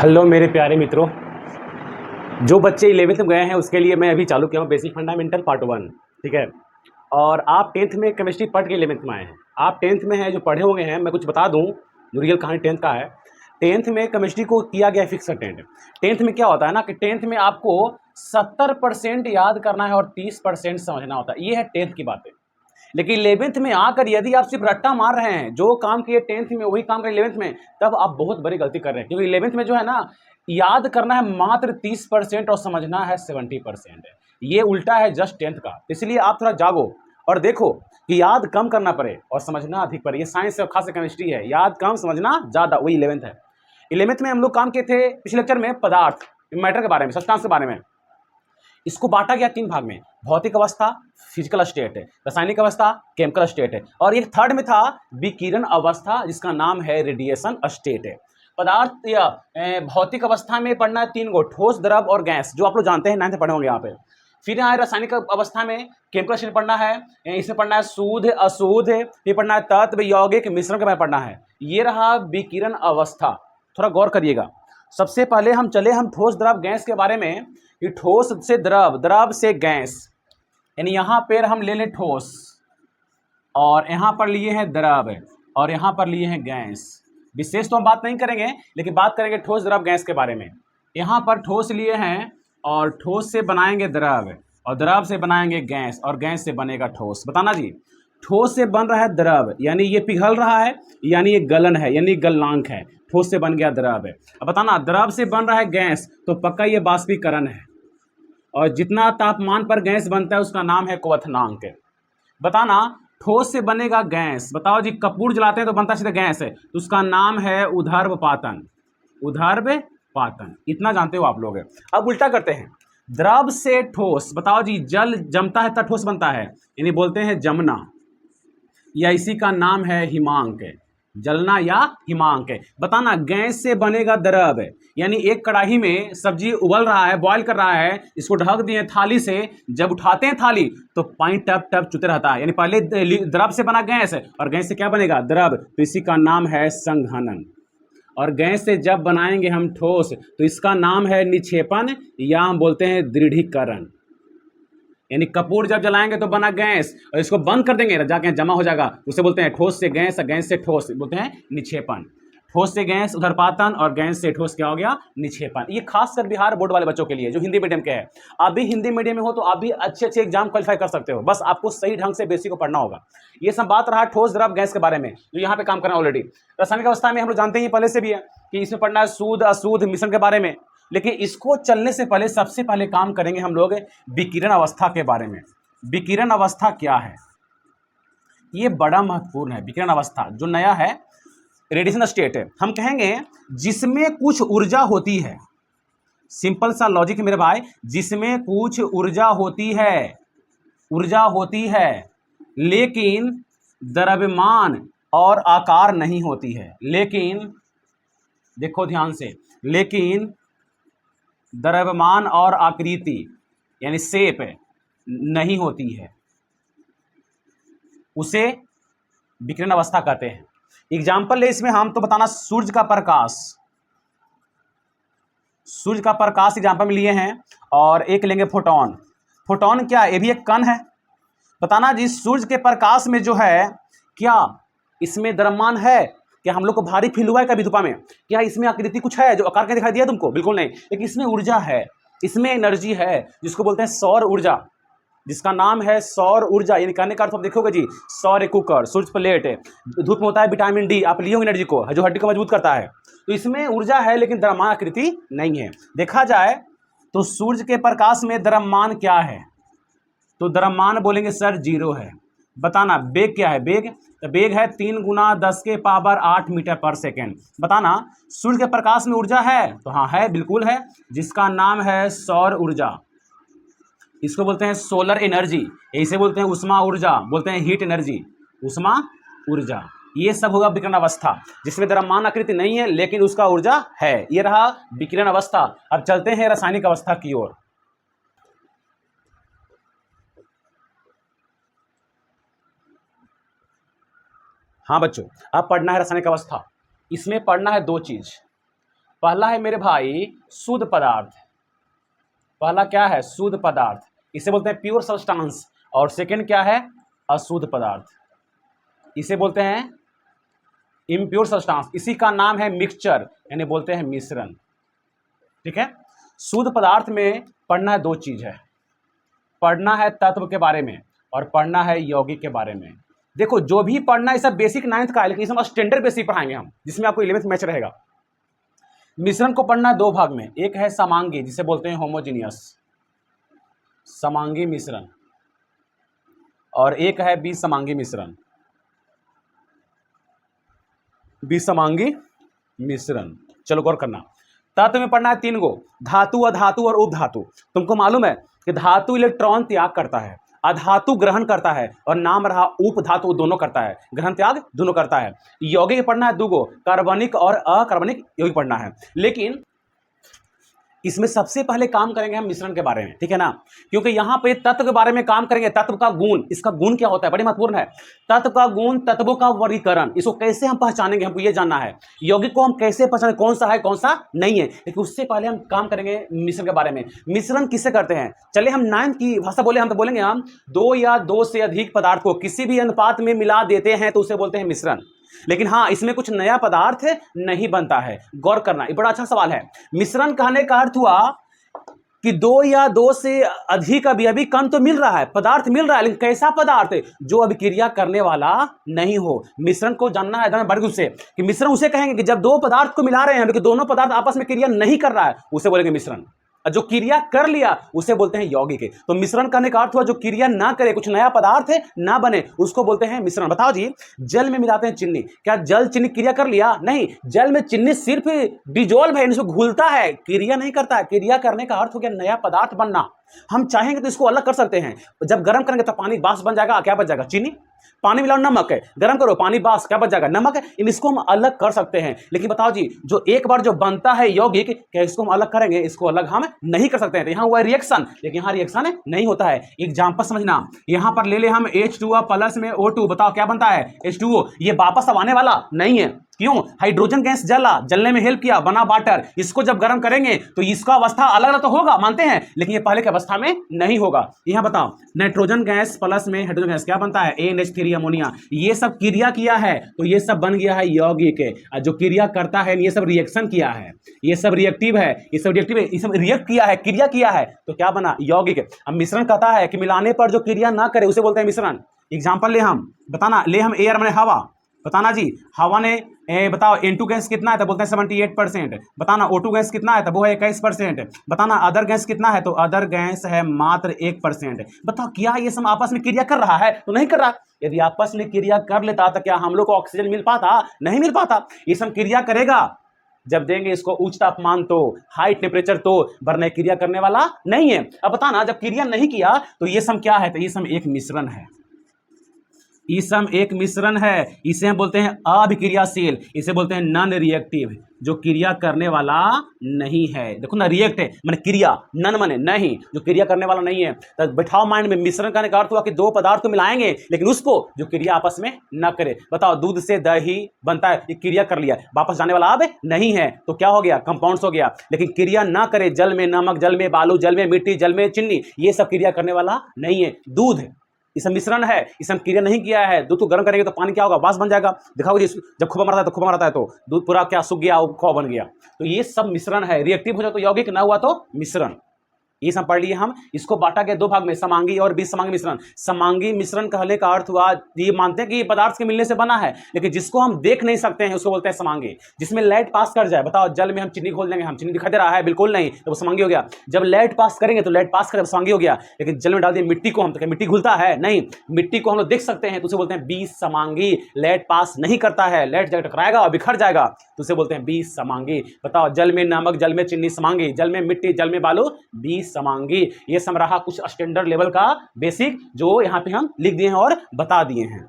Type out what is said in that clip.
Hello मेरे प्यारे मित्रों। जो बच्चे 11th में गए हैं उसके लिए मैं अभी चालू किया हूँ बेसिक फंडामेंटल पार्ट 1। ठीक है। और आप 10th में केमिस्ट्री पढ़ के 11th में आए हैं। आप 10th में हैं, जो पढ़े होंगे हैं, मैं कुछ बता दूँ जो रियल कहानी 10th का है। 10th में केमिस्ट्री को किया गया फिक्स अटेंड। 10th में क्या होता है ना कि 10th में आपको 70% याद करना है और 30% समझना होता है। ये है 10th की बातें। लेकिन 11th में आकर यदि आप सिर्फ रट्टा मार रहे हैं, जो काम किए 10th में वही काम करें 11th में, तब आप बहुत बड़ी गलती कर रहे हैं। क्योंकि 11th में जो है ना, याद करना है मात्र 30% और समझना है 70%। ये उल्टा है जस्ट 10th का। इसलिए आप थोड़ा जागो और देखो कि याद कम करना पड़े और समझना अधिक पड़े। ये साइंस और खास केमिस्ट्री है, याद कम समझना ज्यादा, वही 11th है। 11th में हम लोग काम किए थे पिछले लेक्चर में पदार्थ, मैटर के बारे में, सब्सटेंस के बारे में। इसको बांटा गया 3 भाग में, भौतिक अवस्था, फिजिकल स्टेट है, रासायनिक अवस्था, केमिकल स्टेट है, और एक थर्ड में था विकिरण अवस्था, जिसका नाम है रेडिएशन स्टेट है। पदार्थ या भौतिक अवस्था में पढ़ना है 3 गो, ठोस, द्रव और गैस, जो आप लोग जानते हैं, 9th पढ़े होंगे यहाँ पे। फिर यहाँ रासायनिक अवस्था में केमिकल स्टेट पढ़ना है, इसमें पढ़ना है शुद्ध, अशुद्ध, फिर पढ़ना है तत्व, यौगिक, मिश्रण के बारे में पढ़ना है। ये रहा विकिरण अवस्था। थोड़ा गौर करिएगा। सबसे पहले हम चले ठोस, द्रव, गैस के बारे में। कि ठोस से द्रव, द्रव से गैस, यानी यहां पर हम ले लें ठोस और यहां पर लिए हैं द्रव और यहां पर लिए हैं गैस। विशेष तो हम बात नहीं करेंगे, लेकिन बात करेंगे ठोस, द्रव, गैस के बारे में। यहां पर ठोस लिए हैं और ठोस से बनाएंगे द्रव और द्रव से बनाएंगे गैस और गैस से बनेगा ठोस। बताना जी, ठोस से बन रहा है द्रव, यानी ये पिघल रहा है, यानी ये गलन है, यानी गलनांक है। ठोस से बन गया द्रव। अब बताना, द्रव से बन रहा है गैस, तो पक्का ये बाष्पीकरण है। और जितना तापमान पर गैस बनता है उसका नाम है क्वथनांक। बताना, ठोस से बनेगा गैस। बताओ जी, कपूर जलाते हैं तो बनता सीधा गैस है, तो उसका नाम है ऊर्ध्वपातन। ऊर्ध्वपातन, इतना जानते हो आप लोग। अब उल्टा करते हैं, द्रव से ठोस। बताओ जी, जल जमता है तब ठोस बनता है, यानी बोलते हैं जमना, या इसी का नाम है हिमांक, जलना या हिमांक। बताना, गैस से बनेगा द्रव, यानी एक कढ़ाई में सब्जी उबल रहा है, बॉईल कर रहा है, इसको ढक दिए थाली से, जब उठाते हैं थाली तो पानी टप टप चुते रहता है, यानी पहले द्रव से बना गैस और गैस से क्या बनेगा, द्रव, तो इसी का नाम है संघनन। और गैस से जब बनाएंगे हम ठोस तो इसका नाम है निक्षेपण, या हम बोलते हैं दृढ़ीकरण। यानी कपूर जब जलाएंगे तो बना गैस और इसको बंद कर देंगे जाके जमा हो जाएगा, उसे बोलते हैं ठोस से गैस, गैस से ठोस बोलते हैं निक्षेपण। ठोस से गैस ऊर्ध्वपातन और गैस से ठोस क्या हो गया, निक्षेपण। ये खासकर बिहार बोर्ड वाले बच्चों के लिए जो हिंदी मीडियम के हैं। आप भी हिंदी मीडियम में हो तो आप भी अच्छे अच्छे एग्जाम क्वालिफाई कर सकते हो, बस आपको सही ढंग से बेसिक को पढ़ना होगा। ये सब बात रहा ठोस, द्रव, गैस के बारे में, जो यहाँ पे काम करना ऑलरेडी। रासायनिक अवस्था में हम लोग जानते हैं पहले से भी है कि इसमें पढ़ना है शुद्ध, अशुद्ध, मिश्रण के बारे में। लेकिन इसको चलने से पहले सबसे पहले काम करेंगे हम लोग विकिरण अवस्था के बारे में। विकिरण अवस्था क्या है, ये बड़ा महत्वपूर्ण है। विकिरण अवस्था जो नया है, रेडिएशन स्टेट है, हम कहेंगे जिसमें कुछ ऊर्जा होती है। सिंपल सा लॉजिक है मेरे भाई, जिसमें कुछ ऊर्जा होती है, ऊर्जा होती है, लेकिन द्रव्यमान और आकार नहीं होती है। लेकिन देखो ध्यान से, लेकिन द्रव्यमान और आकृति यानी शेप नहीं होती है, उसे विकिरण अवस्था कहते हैं। एग्जाम्पल ले इसमें हम तो बताना, सूर्य का प्रकाश, सूर्य का प्रकाश एग्जाम्पल में लिए हैं, और एक लेंगे फोटोन। फोटोन क्या, ये भी एक कण है। बताना जी, सूर्य के प्रकाश में जो है, क्या इसमें द्रव्यमान है? क्या हम लोग को भारी फील हुआ है कभी धूपा में? क्या इसमें आकृति कुछ है जो आकार का दिखाई दिया तुमको? बिल्कुल नहीं। लेकिन इसमें ऊर्जा है, इसमें एनर्जी है, जिसको बोलते हैं सौर ऊर्जा, जिसका नाम है सौर ऊर्जा। यानी कहने का अर्थ आप देखोगे जी, सौर कुकर, सूर्य प्लेट, धूप में होता है विटामिन डी, आप लियोगे एनर्जी को, जो हड्डी को मजबूत करता है। तो इसमें ऊर्जा है लेकिन द्रव्यमान आकृति नहीं है। देखा जाए तो सूर्य के प्रकाश में द्रव्यमान क्या है, तो द्रव्यमान बोलेंगे सर 0 है। बताना, बेग क्या है? बेग, तो बेग है 3 × 10⁸ मीटर पर सेकेंड। बताना, सूर्य के प्रकाश में ऊर्जा है? तो हाँ है, बिल्कुल है, जिसका नाम है सौर ऊर्जा। इसको बोलते हैं सोलर एनर्जी, इसे बोलते हैं उष्मा ऊर्जा, बोलते हैं हीट एनर्जी, उष्मा ऊर्जा। ये सब होगा विकिरण अवस्था, जिसमें द्रव्यमान आकृति नहीं है लेकिन उसका ऊर्जा है। ये रहा विकिरण अवस्था। अब चलते हैं रासायनिक अवस्था की ओर। हाँ बच्चों, अब पढ़ना है रासायनिक अवस्था। इसमें पढ़ना है 2 चीज। पहला है मेरे भाई शुद्ध पदार्थ, पहला क्या है? शुद्ध पदार्थ, इसे बोलते हैं प्योर सब्सटेंस। और सेकंड क्या है? अशुद्ध पदार्थ, इसे बोलते हैं इम्प्योर सब्सटेंस। इसी का नाम है मिक्सचर, यानी बोलते हैं मिश्रण। ठीक है, शुद्ध पदार्थ में पढ़ना है दो चीज है, पढ़ना है तत्व के बारे में और पढ़ना है यौगिक के बारे में। देखो जो भी पढ़ना है सब बेसिक 9th का है, लेकिन इसमें स्टैंडर्ड बेसिक पढ़ाएंगे हम, जिसमें आपको 11th मैच रहेगा। मिश्रण को पढ़ना है दो भाग में, एक है समांगी जिसे बोलते हैं होमोजीनियस, समांगी मिश्रण, और एक है विसमांगी मिश्रण, विसमांगी मिश्रण। चलो गौर करना, तत्व में पढ़ना है 3 गो, धातु, अधातु और उपधातु। तुमको मालूम है कि धातु इलेक्ट्रॉन त्याग करता है, अधातु ग्रहण करता है, और नाम रहा उपधातु दोनों करता है, ग्रहण त्याग दोनों करता है। यौगिक पढ़ना है 2 गो, कार्बनिक और अकार्बनिक यौगिक पढ़ना है। लेकिन इसमें सबसे पहले काम करेंगे हम मिश्रण के बारे में, ठीक है ना, क्योंकि यहाँ पे तत्व के बारे में काम करेंगे। तत्व का गुण, इसका गुण क्या होता है, बड़ी महत्वपूर्ण है। तत्व का गुण, तत्वों का वर्गीकरण, इसको कैसे हम पहचानेंगे, हमको ये जानना है। यौगिक को हम कैसे पहचाने, कौन सा है कौन सा नहीं है, लेकिन उससे पहले हम काम करेंगे मिश्रण के बारे में। मिश्रण किसे करते हैं? चले हम 9th की भाषा बोले, हम तो बोलेंगे हम 2 या 2 से अधिक पदार्थ को किसी भी अनुपात में मिला देते हैं तो उसे बोलते हैं मिश्रण। लेकिन हाँ, इसमें कुछ नया पदार्थ नहीं बनता है। गौर करना, ये बड़ा अच्छा सवाल है। मिश्रण कहने का अर्थ हुआ कि 2 या 2 से अधिक, अभी कम तो मिल रहा है, पदार्थ मिल रहा है, लेकिन कैसा पदार्थ है? जो अभी क्रिया करने वाला नहीं हो। मिश्रण को जानना है वर्ग रूप से कि मिश्रण उसे कहेंगे कि जब 2 पदार्थ को मिला रहे हैं लेकिन दोनों पदार्थ आपस में क्रिया नहीं कर रहा है, उसे बोलेंगे मिश्रण। जो क्रिया कर लिया उसे बोलते हैं यौगिक। तो मिश्रण करने का अर्थ हुआ जो क्रिया ना करे, कुछ नया पदार्थ है ना बने, उसको बोलते हैं मिश्रण। बताओ जी, जल में मिलाते हैं चीनी, क्या जल चीनी क्रिया कर लिया? नहीं, जल में चीनी सिर्फ डिजोल्व है, इसको घुलता है, क्रिया नहीं करता है। क्रिया करने का अर्थ हो गया नया पदार्थ बनना। हम चाहेंगे तो इसको अलग कर सकते हैं। जब गर्म करेंगे तो पानी बाष्प बन जाएगा, क्या बन जाएगा? चीनी। पानी मिलाओ, नमक है, गर्म करो, पानी बाष्प, क्या बन जाएगा? नमक है। इसको हम अलग कर सकते हैं। लेकिन बताओ जी, जो एक बार जो बनता है यौगिक, क्या इसको हम अलग करेंगे? इसको अलग हम नहीं कर सकते हैं। तो यहाँ हुआ रिएक्शन, लेकिन यहाँ रिएक्शन नहीं होता है। एग्जाम्पल समझना, यहाँ पर ले ले हम H2O प्लस में O2, बताओ क्या बनता है? H2O। ये वापस अब आने वाला नहीं है, क्यों? हाइड्रोजन गैस जलने में हेल्प किया, बना वाटर। इसको जब गर्म करेंगे तो इसका अवस्था अलग अलग तो होगा, मानते हैं, लेकिन ये पहले की अवस्था में नहीं होगा। यहाँ बताओ, नाइट्रोजन गैस प्लस में हाइड्रोजन गैस क्या बनता है? NH3 ammonia. ये सब क्रिया किया है तो ये सब बन गया है यौगिक। जो क्रिया करता है ये सब रिएक्शन किया है, ये सब रिएक्टिव है, ये सब रिएक्टिव है, ये सब रिएक्ट किया है, क्रिया किया है, तो क्या बना? यौगिक। अब मिश्रण कहता है कि मिलाने पर जो क्रिया ना करे उसे बोलते हैं मिश्रण। एग्जाम्पल ले हम, बताना, ले हम एयर मैंने हवा, बताना जी, हवा ने बताओ N2 गैस कितना है तो बोलते हैं 78%। बताना O2 गैस कितना है तो वो है 21%। बताना अदर गैस कितना है तो अदर गैस है मात्र 1%। बताओ क्या ये सब आपस में क्रिया कर रहा है? तो नहीं कर रहा। यदि आपस में क्रिया कर लेता तो क्या हम लोग को ऑक्सीजन मिल पाता? नहीं मिल पाता। ये सब क्रिया करेगा जब देंगे इसको उच्च तापमान तो, हाई टेम्परेचर तो, वरना क्रिया करने वाला नहीं है। अब बताना, जब क्रिया नहीं किया तो ये सब क्या है? तो ये सब एक मिश्रण है, ये सब एक मिश्रण है। इसे हम बोलते हैं अभिक्रियाशील, इसे बोलते हैं नॉन रिएक्टिव, जो क्रिया करने वाला नहीं है। देखो ना, रिएक्ट है माने क्रिया, नन माने नहीं, जो क्रिया करने वाला नहीं है। तो बैठाओ माइंड में, मिश्रण करने का अर्थ हुआ कि 2 पदार्थ को मिलाएंगे लेकिन उसको जो क्रिया आपस में ना करे। बताओ, दूध से दही बनता है, ये क्रिया कर लिया, वापस जाने वाला अब नहीं है, तो क्या हो गया? कंपाउंड्स हो गया। लेकिन क्रिया ना करे, जल में नमक, जल में बालू, जल में मिट्टी, जल में चीनी, ये सब क्रिया करने वाला नहीं है। दूध इसमें मिश्रण है, इसमें क्रिया नहीं किया है। दूध को गर्म करेंगे तो पानी क्या होगा? वाष्प बन जाएगा। दिखाओ जी, जब खोपा मरता है तो खोपा मरता है तो दूध पूरा क्या सूख गया, खोआ बन गया। तो ये सब मिश्रण है। रिएक्टिव हो जाए तो यौगिक, ना हुआ तो मिश्रण। ये सब पढ़ लिए हम। इसको बांटा गया 2 भाग में, समांगी और विसमांगी मिश्रण। समांगी मिश्रण कहने का अर्थ हुआ, ये मानते हैं कि ये पदार्थ के मिलने से बना है, लेकिन जिसको हम देख नहीं सकते हैं उसको बोलते हैं समांगी। जिसमें लाइट पास कर जाए, बताओ, जल में हम चीनी खोल देंगे, हम चीनी दिखाई दे रहा है? बिल्कुल नहीं, तो वो समांगी हो गया। जब लाइट पास करेंगे तो लाइट पास करे, समांगी हो गया। लेकिन जल में डाल दिए मिट्टी को हम, तो क्या मिट्टी घुलता है? नहीं, मिट्टी को हम लोग देख सकते हैं तो उसे बोलते हैं विसमांगी। लाइट पास नहीं करता है, लाइट जब टकराएगा और बिखर जाएगा तो उसे बोलते हैं विसमांगी। बताओ, जल में नमक, जल में चीनी समांगी, जल में मिट्टी, जल में बालू विसमांगी। ये सब रहा कुछ स्टैंडर्ड लेवल का बेसिक, जो यहाँ पे हम लिख दिए हैं और बता दिए हैं।